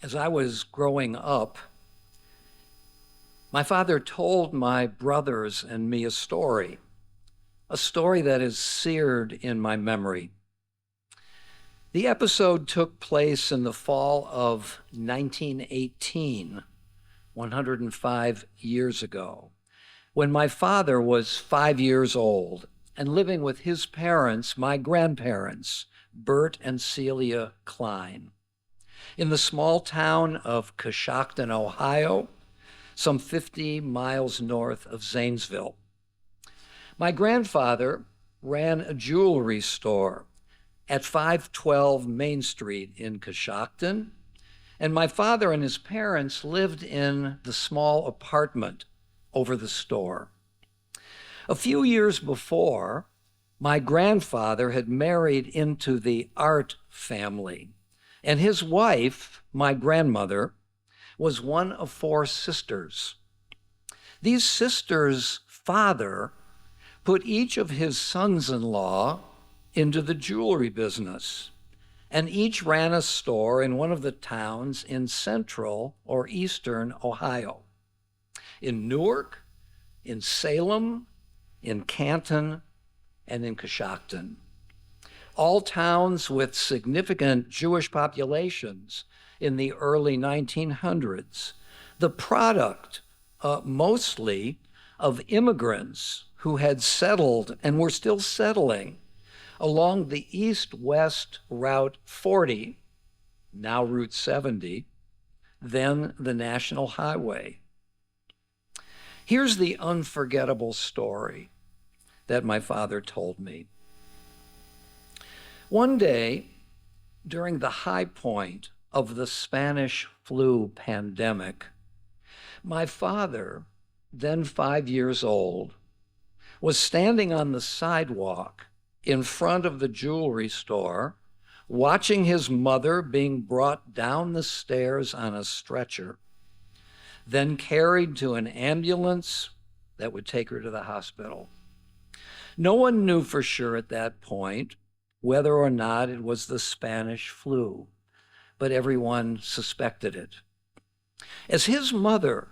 As I was growing up, my father told my brothers and me a story that is seared in my memory. The episode took place in the fall of 1918, 105 years ago, when my father was 5 years old and living with his parents, my grandparents, Bert and Celia Klein, in the small town of Coshocton, Ohio, some 50 miles north of Zanesville. My grandfather ran a jewelry store at 512 Main Street in Coshocton, and my father and his parents lived in the small apartment over the store. A few years before, my grandfather had married into the Art family, and his wife, my grandmother, was one of 4 sisters. These sisters' father put each of his sons-in-law into the jewelry business, and each ran a store in one of the towns in central or eastern Ohio, in Newark, in Salem, in Canton, and in Coshocton. All towns with significant Jewish populations in the early 1900s, the product mostly of immigrants who had settled and were still settling along the east-west Route 40, now Route 70, then the National Highway. Here's the unforgettable story that my father told me. One day, during the high point of the Spanish flu pandemic, my father, then 5 years old, was standing on the sidewalk in front of the jewelry store, watching his mother being brought down the stairs on a stretcher, then carried to an ambulance that would take her to the hospital. No one knew for sure at that point whether or not it was the Spanish flu, but everyone suspected it. As his mother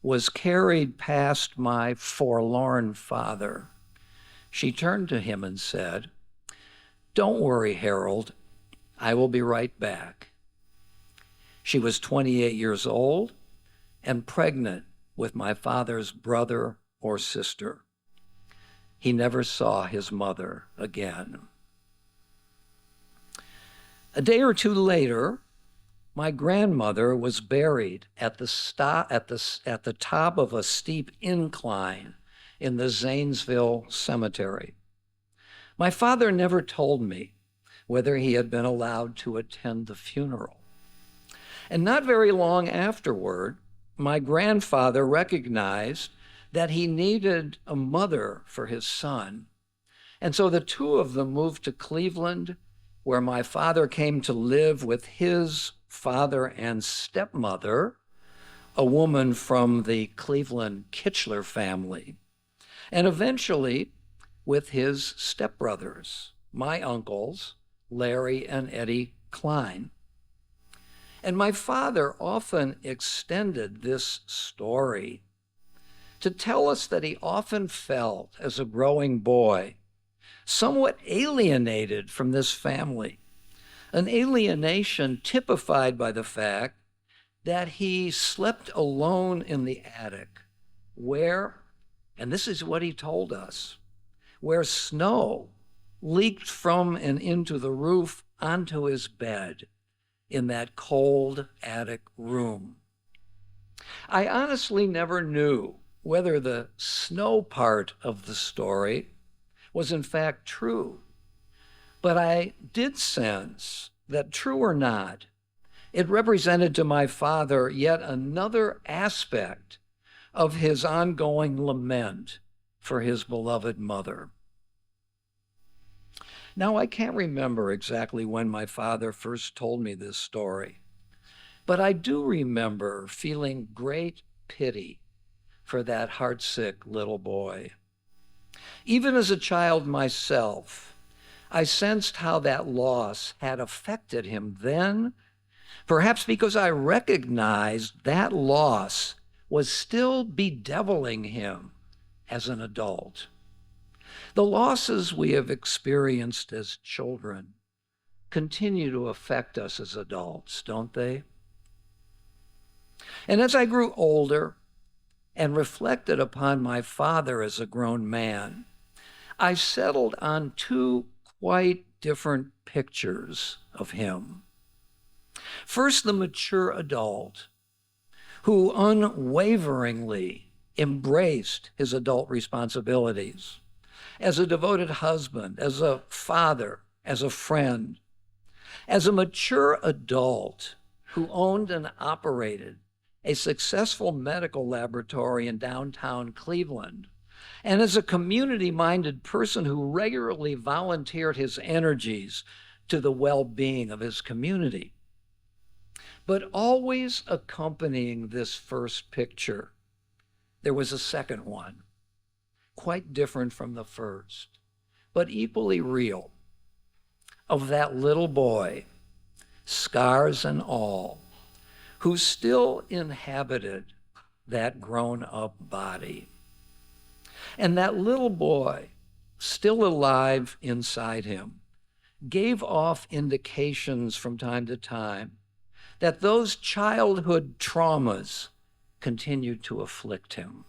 was carried past my forlorn father, she turned to him and said, "Don't worry, Harold, I will be right back." She was 28 years old and pregnant with my father's brother or sister. He never saw his mother again. A day or two later, my grandmother was buried at the top of a steep incline in the Zanesville cemetery. My father never told me whether he had been allowed to attend the funeral. And not very long afterward, my grandfather recognized that he needed a mother for his son. And so the two of them moved to Cleveland, where my father came to live with his father and stepmother, a woman from the Cleveland Kitchler family, and eventually with his stepbrothers, my uncles, Larry and Eddie Klein. And my father often extended this story to tell us that he often felt, as a growing boy, somewhat alienated from this family, an alienation typified by the fact that he slept alone in the attic where, and this is what he told us, where snow leaked from and into the roof onto his bed in that cold attic room. I honestly never knew whether the snow part of the story was in fact true, but I did sense that, true or not, it represented to my father yet another aspect of his ongoing lament for his beloved mother. Now, I can't remember exactly when my father first told me this story, but I do remember feeling great pity for that heartsick little boy. Even as a child myself, I sensed how that loss had affected him then Perhaps because I recognized that loss was still bedeviling him as an adult. The losses we have experienced as children continue to affect us as adults, don't they? And as I grew older and reflected upon my father as a grown man, I settled on two quite different pictures of him. First, the mature adult who unwaveringly embraced his adult responsibilities as a devoted husband, as a father, as a friend, as a mature adult who owned and operated a successful medical laboratory in downtown Cleveland, and as a community-minded person who regularly volunteered his energies to the well-being of his community. But always accompanying this first picture, there was a second one, quite different from the first, but equally real, of that little boy, scars and all, who still inhabited that grown-up body. And that little boy, still alive inside him, gave off indications from time to time that those childhood traumas continued to afflict him.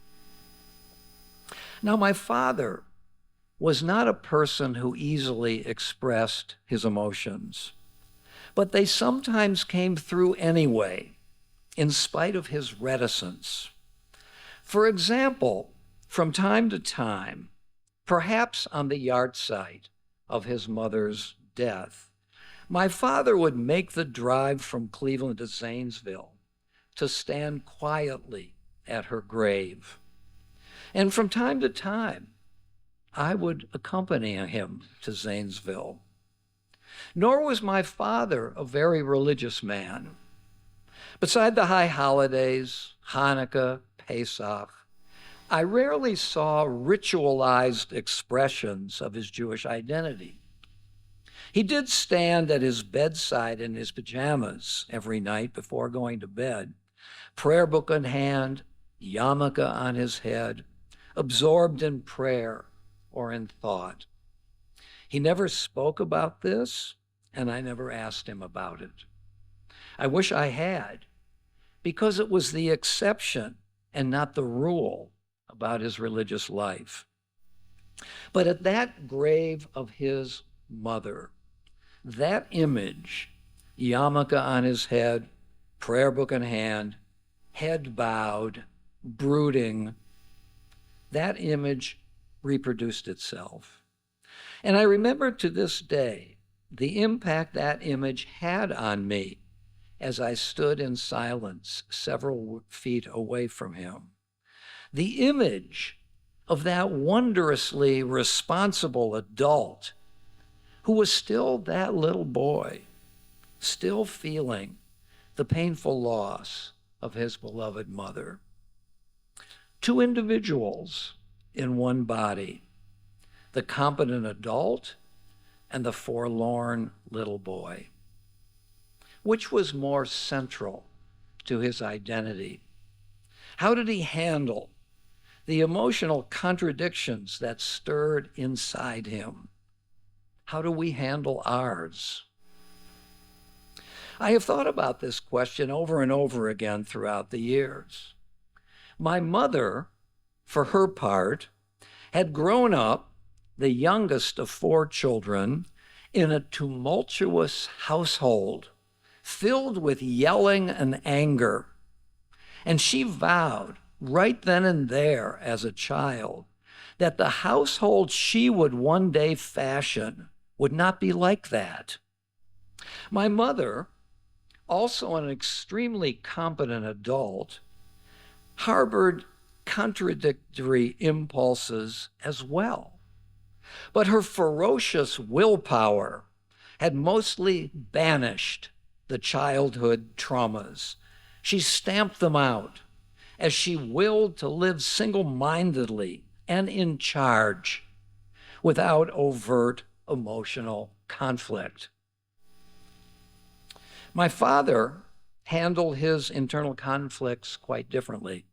Now, my father was not a person who easily expressed his emotions, but they sometimes came through anyway, in spite of his reticence. For example, from time to time, perhaps on the yahrzeit of his mother's death, my father would make the drive from Cleveland to Zanesville to stand quietly at her grave. And from time to time, I would accompany him to Zanesville. Nor was my father a very religious man. Beside the high holidays, Hanukkah, Pesach, I rarely saw ritualized expressions of his Jewish identity. He did stand at his bedside in his pajamas every night before going to bed, prayer book in hand, yarmulke on his head, absorbed in prayer or in thought. He never spoke about this, and I never asked him about it. I wish I had, because it was the exception and not the rule about his religious life. But at that grave of his mother, that image, yarmulke on his head, prayer book in hand, head bowed, brooding, that image reproduced itself. And I remember to this day the impact that image had on me as I stood in silence several feet away from him. The image of that wondrously responsible adult who was still that little boy, still feeling the painful loss of his beloved mother. Two individuals in one body, the competent adult and the forlorn little boy. Which was more central to his identity? How did he handle the emotional contradictions that stirred inside him? How do we handle ours? I have thought about this question over and over again throughout the years. My mother, for her part, had grown up, the youngest of 4 children, in a tumultuous household filled with yelling and anger. And she vowed right then and there as a child that the household she would one day fashion would not be like that. My mother, also an extremely competent adult, harbored contradictory impulses as well. But her ferocious willpower had mostly banished the childhood traumas. She stamped them out as she willed to live single-mindedly and in charge without overt emotional conflict. My father handled his internal conflicts quite differently,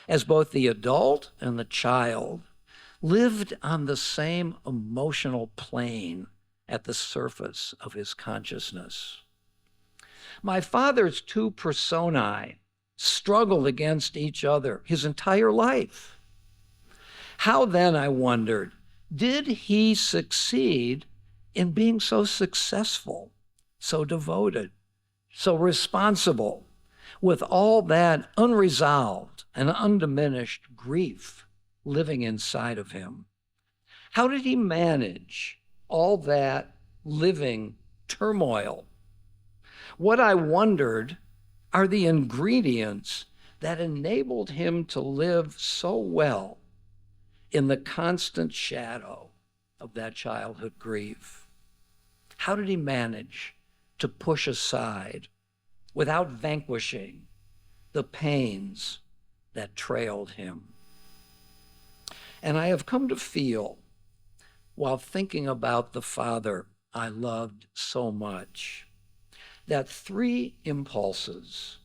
as both the adult and the child lived on the same emotional plane at the surface of his consciousness. My father's two personae struggled against each other his entire life. How then, I wondered, did he succeed in being so successful, so devoted, so responsible, with all that unresolved and undiminished grief living inside of him? How did he manage all that living turmoil? What I wondered are the ingredients that enabled him to live so well in the constant shadow of that childhood grief. How did he manage to push aside, without vanquishing, the pains that trailed him? And I have come to feel, while thinking about the father I loved so much, that three impulses,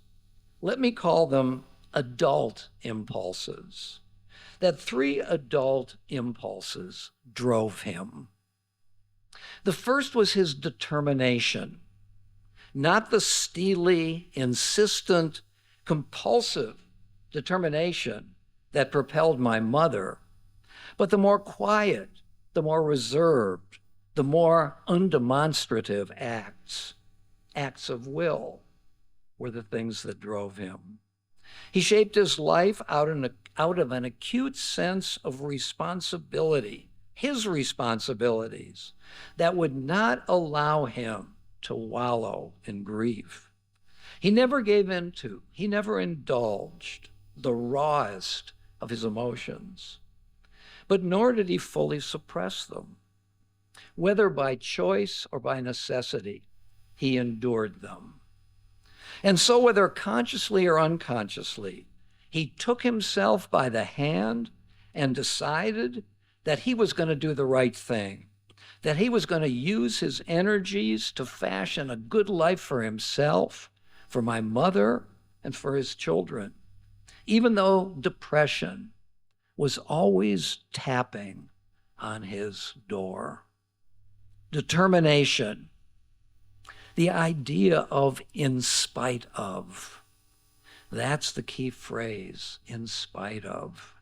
let me call them adult impulses, that three adult impulses drove him. The first was his determination, not the steely, insistent, compulsive determination that propelled my mother, but the more quiet, the more reserved, the more undemonstrative acts of will were the things that drove him. He shaped his life out of an acute sense of responsibility, his responsibilities, that would not allow him to wallow in grief. He never gave in to, he never indulged the rawest of his emotions, but nor did he fully suppress them. Whether by choice or by necessity, he endured them. And so, whether consciously or unconsciously, he took himself by the hand and decided that he was going to do the right thing, that he was going to use his energies to fashion a good life for himself, for my mother, and for his children, even though depression was always tapping on his door. Determination, the idea of in spite of. That's the key phrase, in spite of.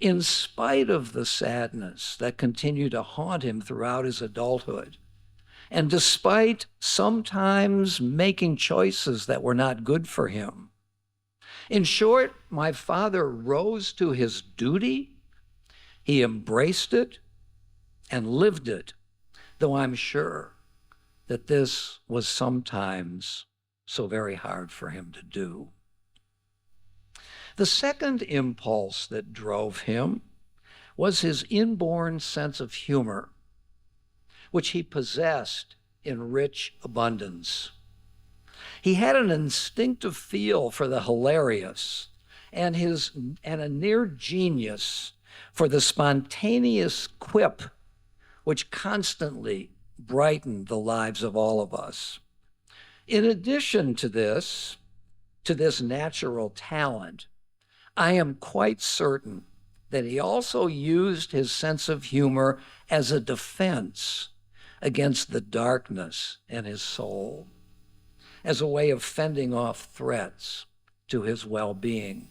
In spite of the sadness that continued to haunt him throughout his adulthood, and despite sometimes making choices that were not good for him. In short, my father rose to his duty, he embraced it, and lived it, though I'm sure that this was sometimes so very hard for him to do. The second impulse that drove him was his inborn sense of humor, which he possessed in rich abundance. He had an instinctive feel for the hilarious and a near genius for the spontaneous quip which constantly brightened the lives of all of us. In addition to this natural talent, I am quite certain that he also used his sense of humor as a defense against the darkness in his soul, as a way of fending off threats to his well-being.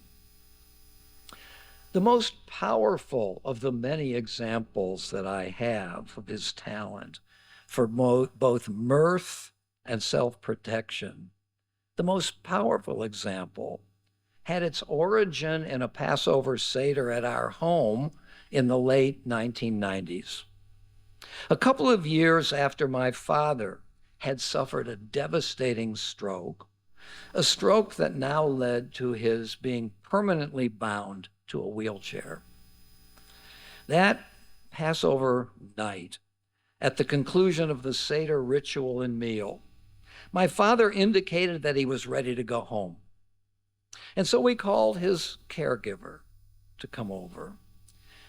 The most powerful of the many examples that I have of his talent for both mirth and self-protection, the most powerful example had its origin in a Passover Seder at our home in the late 1990s. A couple of years after my father had suffered a devastating stroke, a stroke that now led to his being permanently bound to a wheelchair. That Passover night, at the conclusion of the Seder ritual and meal, my father indicated that he was ready to go home. And so we called his caregiver to come over.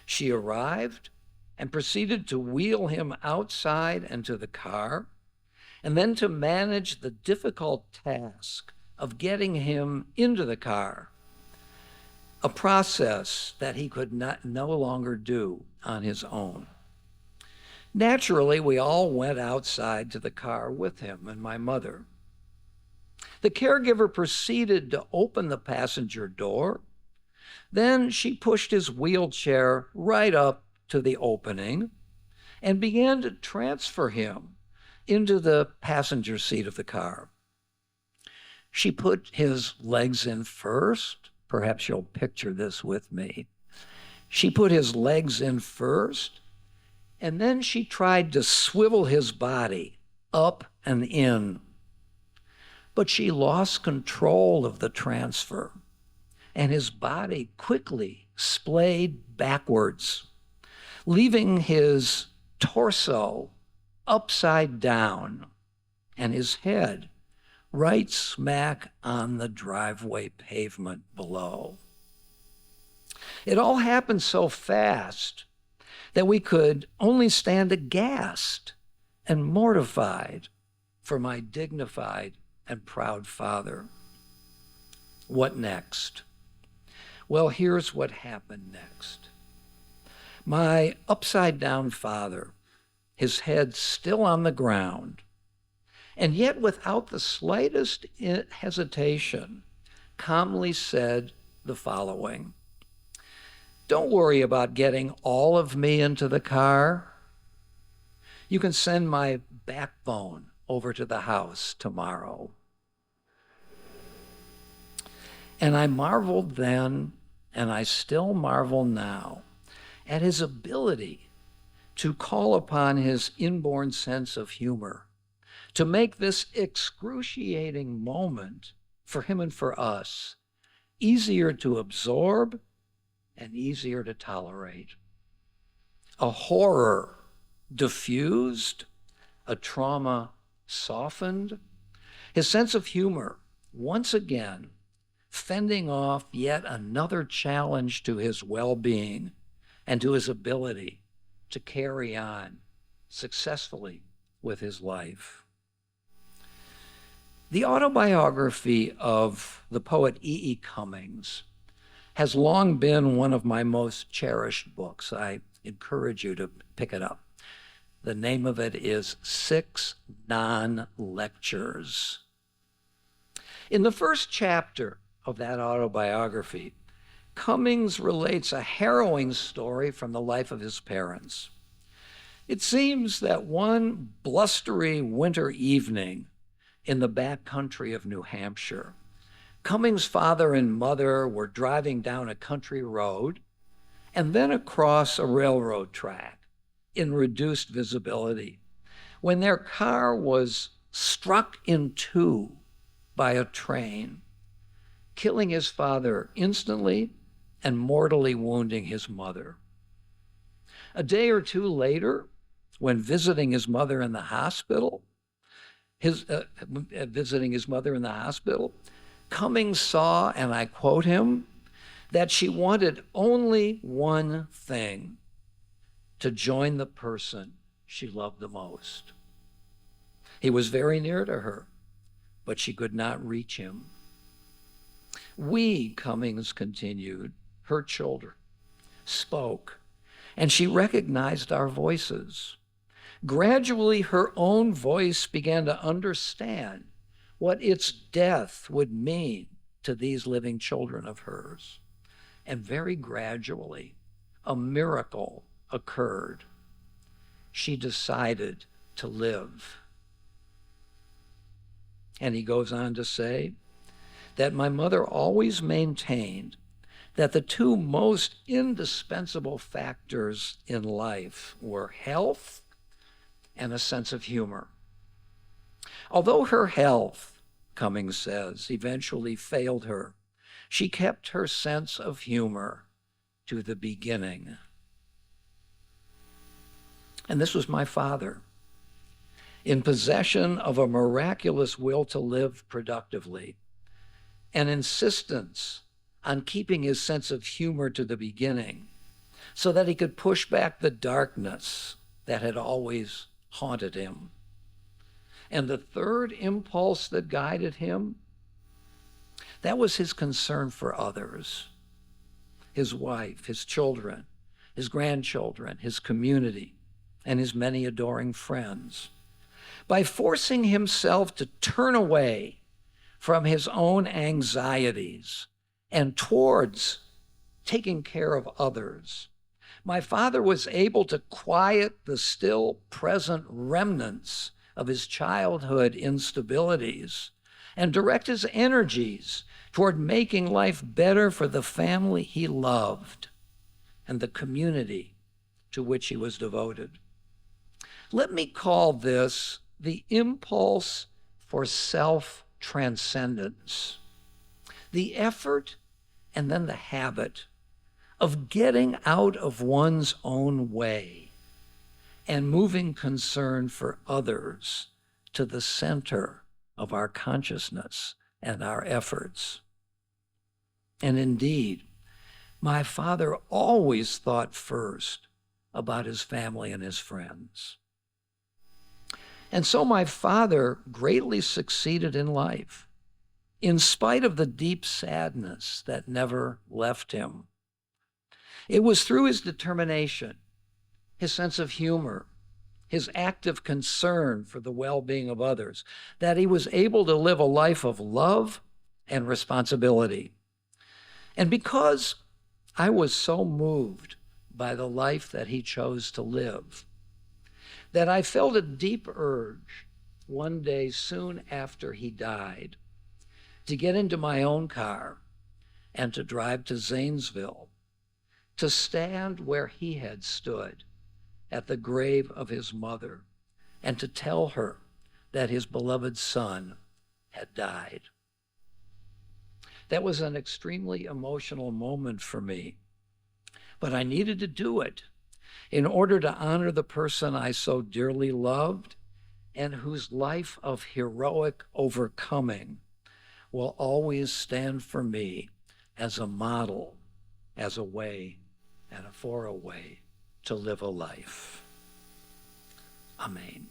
She arrived and proceeded to wheel him outside and to the car, and then to manage the difficult task of getting him into the car, a process that he could no longer do on his own. Naturally, we all went outside to the car with him and my mother. The caregiver proceeded to open the passenger door. Then she pushed his wheelchair right up to the opening and began to transfer him into the passenger seat of the car. She put his legs in first. Perhaps you'll picture this with me. She put his legs in first, and then she tried to swivel his body up and in. But she lost control of the transfer, and his body quickly splayed backwards, leaving his torso upside down and his head right smack on the driveway pavement below. It all happened so fast that we could only stand aghast and mortified for my dignified and proud father. What next? Well, here's what happened next. My upside-down father, his head still on the ground, and yet without the slightest hesitation, calmly said the following: "Don't worry about getting all of me into the car. You can send my backbone over to the house tomorrow." And I marveled then, and I still marvel now, at his ability to call upon his inborn sense of humor to make this excruciating moment for him and for us easier to absorb and easier to tolerate. A horror diffused, a trauma softened, his sense of humor once again fending off yet another challenge to his well-being and to his ability to carry on successfully with his life. The autobiography of the poet E.E. Cummings has long been one of my most cherished books. I encourage you to pick it up. The name of it is 6 Non-Lectures. In the first chapter of that autobiography, Cummings relates a harrowing story from the life of his parents. It seems that one blustery winter evening in the back country of New Hampshire, Cummings' father and mother were driving down a country road and then across a railroad track in reduced visibility when their car was struck in two by a train, killing his father instantly and mortally wounding his mother. A day or two later, when visiting his mother in the hospital, Cummings saw, and I quote him, that she wanted only one thing: to join the person she loved the most. He was very near to her, but she could not reach him. We, Cummings continued, her children, spoke, and she recognized our voices. Gradually, her own voice began to understand what its death would mean to these living children of hers. And very gradually, a miracle occurred. She decided to live. And he goes on to say that my mother always maintained that the two most indispensable factors in life were health and a sense of humor. Although her health, Cummings says, eventually failed her, she kept her sense of humor to the beginning. And this was my father, in possession of a miraculous will to live productively, an insistence on keeping his sense of humor to the beginning so that he could push back the darkness that had always haunted him. And the third impulse that guided him, that was his concern for others, his wife, his children, his grandchildren, his community, and his many adoring friends. By forcing himself to turn away from his own anxieties and towards taking care of others, my father was able to quiet the still present remnants of his childhood instabilities and direct his energies toward making life better for the family he loved and the community to which he was devoted. Let me call this the impulse for self-transcendence, the effort and then the habit of getting out of one's own way and moving concern for others to the center of our consciousness and our efforts. And indeed, my father always thought first about his family and his friends. And so my father greatly succeeded in life, in spite of the deep sadness that never left him. It was through his determination, his sense of humor, his active concern for the well-being of others, that he was able to live a life of love and responsibility. And because I was so moved by the life that he chose to live, that I felt a deep urge one day soon after he died to get into my own car and to drive to Zanesville, to stand where he had stood at the grave of his mother and to tell her that his beloved son had died. That was an extremely emotional moment for me, but I needed to do it in order to honor the person I so dearly loved and whose life of heroic overcoming will always stand for me as a model, as a way, and for a way to live a life. Amen.